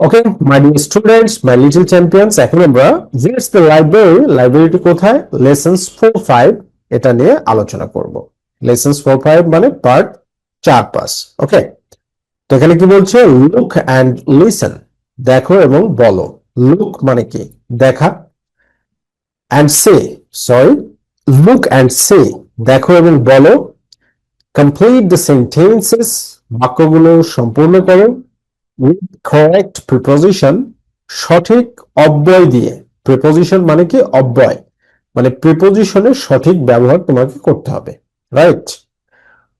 Okay my dear students, my little champions, এখন আমরা VS the লাইব্রেরিটি কোথায় লেসন্স 4-5 এটা নিয়ে আলোচনা করব। লেসন্স 4-5 মানে পার্ট 4-5। ওকে, তো এখানে কি বলছে? লুক অ্যান্ড লিসেন, দেখো এবং বলো। লুক মানে কি? দেখা। And say, sorry, look and say, দেখো এবং বলো। কমপ্লিট দ্য সেন্টেন্সেস, বাক্যগুলো সম্পূর্ণ করো। উইথ কারেক্ট প্রিপোজিশন, সঠিক অব্যয় দিয়ে। প্রিপোজিশন মানে কি? অব্যয়, মানে প্রিপোজিশনের সঠিক ব্যবহার তোমাকে করতে হবে। রাইট?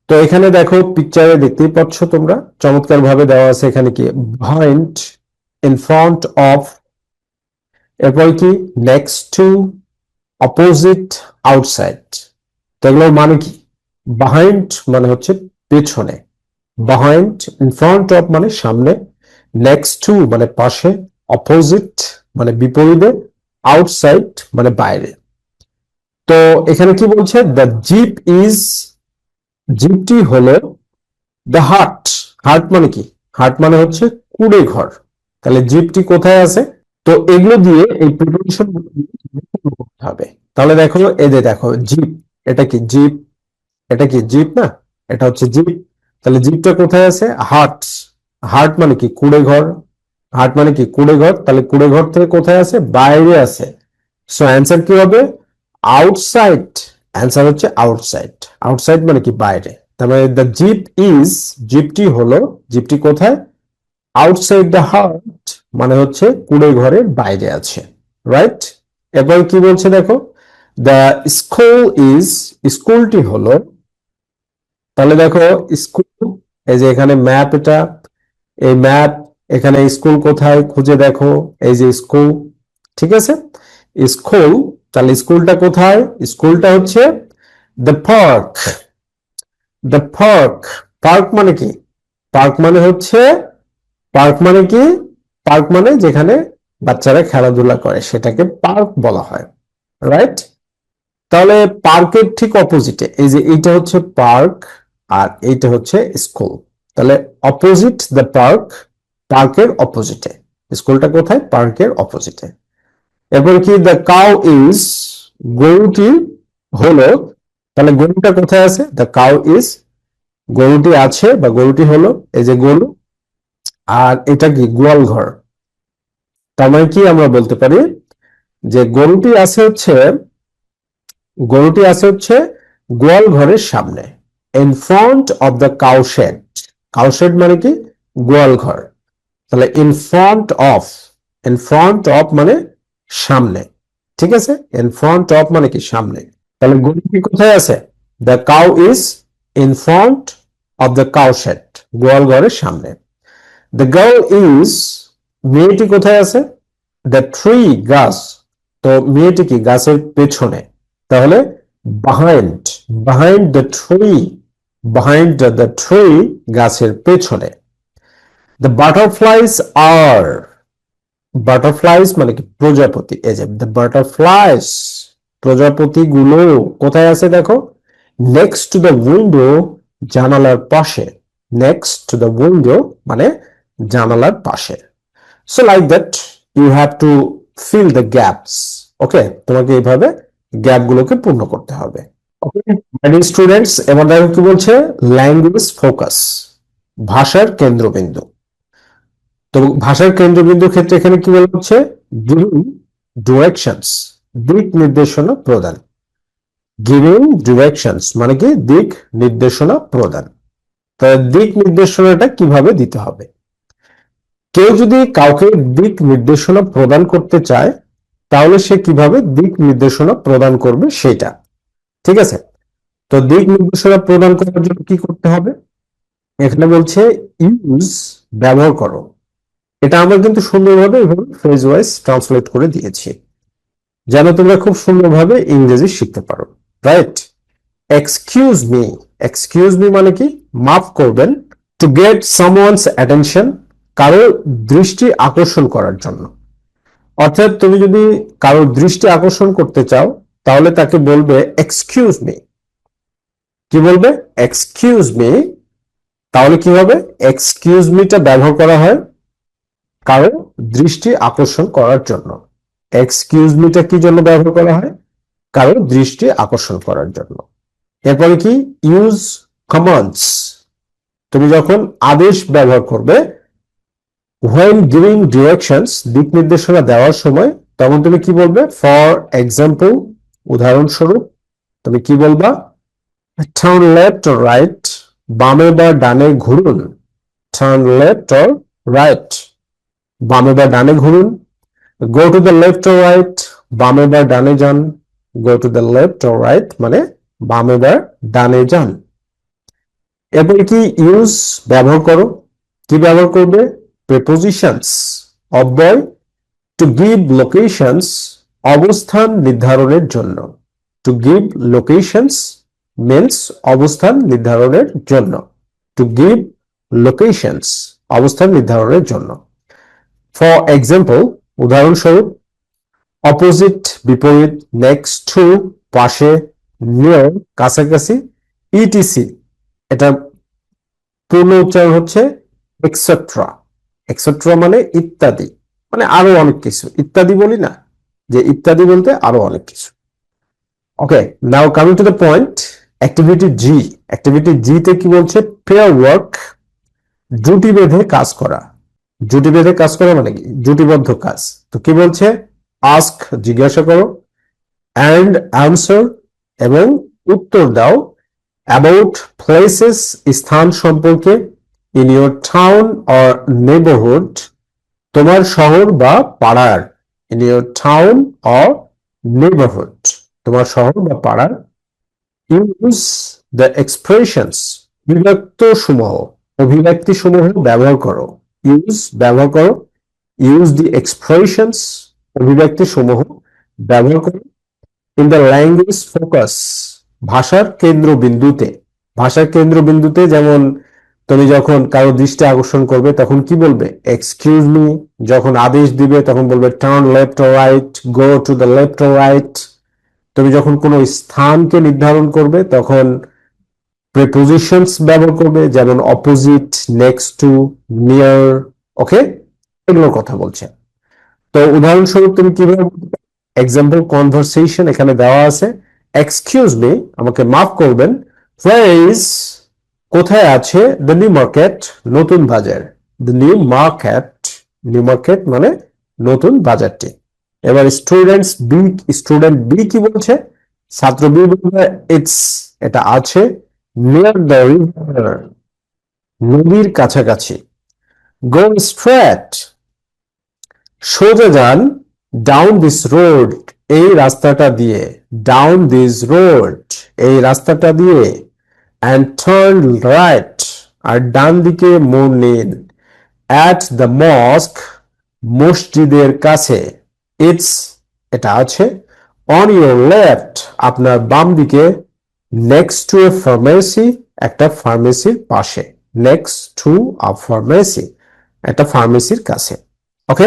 তো এখানে দেখো, পিকচারে দেখতেই পাচ্ছ তোমরা, চমৎকার ভাবে দেওয়া আছে এখানে কি বিহাইন্ড, ইন ফ্রন্ট অফ, এরপর কি নেক্সট টু, অপোজিট, আউটসাইড। তো এগুলোর মানে কি? বিহাইন্ড মানে হচ্ছে পেছনে, বিহাইন্ড, ইন ফ্রন্ট অফ মানে সামনে, নেক্সট টু মানে পাশে, অপোজিট মানে বিপরীতে, আউটসাইড মানে বাইরে। তো এখানে কি বলছে? দ্য জিপ ইজ, জিপটি হলো দ্য হাট। হাট মানে কি? হাট মানে হচ্ছে কুড়ে ঘর। তাহলে জিপটি কোথায় আছে? তো এগুলো দিয়ে এই প্রিপোজিশন করতে হবে। তাহলে দেখো, এই যে দেখো জিপ, এটা কি জিপ? এটা কি জিপ না? এটা হচ্ছে জিপ। তাহলে জিপটা কোথায় আছে? হাট। হাট মানে কি? কুড়ে ঘর। হাট মানে কি? কুড়ে ঘর। তাহলে কুড়ে ঘর থেকে কোথায় আছে? বাইরে আছে। সো অ্যান্সার কি হবে? আউটসাইড। অ্যান্সার হচ্ছে আউটসাইড। আউটসাইড মানে কি? বাইরে। তার মানে দ্য জিপ ইজ, জিপটি হলো, জিপটি কোথায়? আউটসাইড দ্য হাট মানে হচ্ছে কুড়ে ঘরের বাইরে আছে। রাইট? এরপর কি বলছে দেখো, দ্য স্কুল ইজ, স্কুলটি হলো, তাহলে দেখো স্কুল, এই যে এখানে ম্যাপ, এটা এই ম্যাপ, এখানে স্কুল কোথায় খুঁজে দেখো, এই যে স্কুল। ঠিক আছে, স্কুল। তাহলে স্কুলটা কোথায়? স্কুলটা হচ্ছে the park. The park, park মানে কি? পার্ক মানে হচ্ছে, পার্ক মানে কি? পার্ক মানে যেখানে বাচ্চারা খেলাধুলা করে সেটাকে পার্ক বলা হয়। রাইট? তাহলে পার্কের ঠিক অপোজিটে, এই যে এইটা হচ্ছে পার্ক আর এইটা হচ্ছে স্কুল। তাহলে অপোজিট দ্য পার্ক, পার্কের অপোজিটে। স্কুলটা কোথায়? পার্কের অপোজিটে। এরপর কি? দ্য কাউ ইজ, গরুটি হলো, তাহলে গরুটা কোথায় আছে? দ্য কাউ ইজ, গরুটি আছে বা গরুটি হলো, এই যে গরু। আর এটা কি? গোয়াল ঘর। তার মানে কি আমরা বলতে পারি যে গরুটি আছে হচ্ছে, গরুটি আছে হচ্ছে গোয়াল ঘরের সামনে, in front of the cow shed. Cow shed মানে কি? গোয়াল ঘর। তাহলে in front of, in front of মানে সামনে। ঠিক আছে, ইন ফ্রন্ট অফ মানে কি? সামনে। তাহলে গরুটি কোথায় আছে? The cow is in front of the cow shed, গোয়াল ঘরের সামনে। দ্য গার্ল ইজ, মেয়েটি কোথায় আছে? দ্য ট্রি, গাছ। তো মেয়েটি কি? গাছের পেছনে। তাহলে behind, behind the tree, behind the tree, গাছের পেছনে। দ্য বাটারফ্লাইজ আর, বাটারফ্লাইজ মানে কি? প্রজাপতি। এই যে দ্য বাটারফ্লাইজ, প্রজাপতি গুলো কোথায় আছে দেখো? নেক্সট টু দ্য উইন্ডো, জানালার পাশে। নেক্সট টু দ্য উইন্ডো মানে জানালার পাশে। So like that you have to fill the gaps. Okay, তোমাকে এইভাবে গ্যাপ গুলোকে পূর্ণ করতে হবে। ওকে স্টুডেন্টস, এবার দেখো কি বলছে? ল্যাঙ্গুয়েজ ফোকাস, ভাষার কেন্দ্রবিন্দু। তো ভাষার কেন্দ্রবিন্দুর ক্ষেত্রে এখানে কি বলা হচ্ছে? গিভিং ডিরেকশনস, দিক নির্দেশনা প্রদান। গিভিং ডিরেকশনস মানে কি? দিক নির্দেশনা প্রদান। তাহলে দিক নির্দেশনাটা কিভাবে দিতে হবে? কেউ যদি কাউকে দিক নির্দেশনা প্রদান করতে চায়, তাহলে সে কিভাবে দিক নির্দেশনা প্রদান করবে সেটা। ঠিক আছে, তো দিক নির্দেশনা প্রদান করার জন্য কি করতে হবে? এখানে বলছে ইউজ, ব্যবহার করো। এটা আমরা কিন্তু সুন্দরভাবে এভাবে ফ্রেজ ওয়াইজ ট্রান্সলেট করে দিয়েছি, যেন তোমরা খুব সুন্দরভাবে ইংরেজি শিখতে পারো। Right? Excuse me, excuse me মানে কি? মাফ করবেন। টু গেট সামওয়ানস অ্যাটেনশন, কারো দৃষ্টি আকর্ষণ করার জন্য। অর্থাৎ তুমি যদি কারোর দৃষ্টি আকর্ষণ করতে চাও, তাহলে তাকে বলবে এক্সকিউজ মি। কি বলবে? Excuse me. তাহলে কি হবে? এক্সকিউজ মিটা ব্যবহার করা হয় কারো দৃষ্টি আকর্ষণ করার জন্য। এক্সকিউজ মিটা কি জন্য ব্যবহার করা হয়? কারো দৃষ্টি আকর্ষণ করার জন্য। এরপরে কি ইউজ কমান্ডস, তুমি যখন আদেশ ব্যবহার করবে when giving directions, দিক নির্দেশনা দেওয়ার সময়, তখন তুমি কি বলবে? ফর এক্সাম্পল, উদাহরণস্বরূপ তুমি কি বলবা? টার্ন লেফট অর রাইট, বামে বা ডানে ঘুরুন। টার্ন লেফট অর রাইট, বামে বা ডানে ঘুরুন। Go to the left or right, বামে বা ডানে যান। Go to the left or right মানে বামে বা ডানে যান। এরপরে কি ইউজ ব্যবহার করো, কি ব্যবহার করবে? প্রিপোজিশনস, অব্যয়, টু গিভ লোকেশনস, অবস্থান নির্ধারণের জন্য। টু গিভ লোকেশনস মিন্স অবস্থান নির্ধারণের জন্য। টু গিভ লোকেশনস অবস্থান নির্ধারণের জন্য। ফর এক্সাম্পল, উদাহরণস্বরূপ, অপোজিট বিপরীত, নেক্সট টু পাশে, নিয়ার কাছাকাছি, ইটিসি এটা পূর্ণ উচ্চারণ হচ্ছে এক্সেট্রা। এক্সেট্রা মানে ইত্যাদি, মানে আরো অনেক কিছু। ইত্যাদি বলি না, যে ইত্যাদি বলতে আরো অনেক কিছু। Okay, now coming to the point, activity G. Activity G তে কি বলছে? পেয়ার ওয়ার্ক, জুটি বেঁধে কাজ করা। জুটি বেঁধে কাজ করা মানে কি? জুটিবদ্ধ কাজ। তো কি বলছে? আস্ক জিজ্ঞাসা করো, অ্যান্ড অ্যান্সার এবং উত্তর দাও, অ্যাবাউট প্লেসেস স্থান সম্পর্কে, in your town or neighbourhood তোমার শহর বা পাড়ার, in your town or neighbourhood তোমার শহর বা পাড়ার। ইউজ দ্য এক্সপ্রেশনস অভিব্যক্তি সমূহ ব্যবহার করো। ইউজ ব্যবহার করো, ইউজ দি এক্সপ্রেশনস অভিব্যক্তি সমূহ ব্যবহার করো। ইন দ্য ল্যাঙ্গুয়েজ ফোকাস ভাষার কেন্দ্রবিন্দুতে। ভাষার কেন্দ্রবিন্দুতে যেমন তুমি যখন কারো দৃষ্টি আকর্ষণ করবে তখন কি বলবে? Excuse me. যখন আদেশ দিবে তখন বলবে turn left or right, go to the left or right. তুমি যখন কোনো স্থানকে নির্ধারণ করবে তখন প্রিপোজিশনস ব্যবহার করবে, যেমন অপোজিট, নেক্সট টু, নিয়ার। ওকে, এগুলোর কথা বলছে। তো উদাহরণস্বরূপ তুমি কিভাবে? এক্সাম্পল কনভারসেশন এখানে দেওয়া আছে। এক্সকিউজ মি, আমাকে মাফ করবেন, where is কোথায় আছে? দ্য নিউ মার্কেট, নতুন বাজার। The new market, new market মানে নতুন বাজারটি। এবার স্টুডেন্ট বি কি বলছে? ছাত্র বি বলবে ইটস, এটা আছে, নিয়ার দ্য রিভার, নদীর কাছাকাছি। গো স্ট্রেট, সোজা যান, ডাউন দিস রোড, এই রাস্তাটা দিয়ে। ডাউন দিস রোড, এই রাস্তাটা দিয়ে। অ্যান্ড টার্ন রাইট, আর ডান দিকে মোড় নিন। অ্যাট দ্য মস্ক, মসজিদের কাছে। ইটস, এটা আছে। অন ইউর লেফট, আপনার বাম দিকে। নেক্সট টু এ ফার্মেসি, একটা ফার্মেসির পাশে। নেক্সট টু আ ফার্মেসি, একটা ফার্মেসির কাছে। ওকে,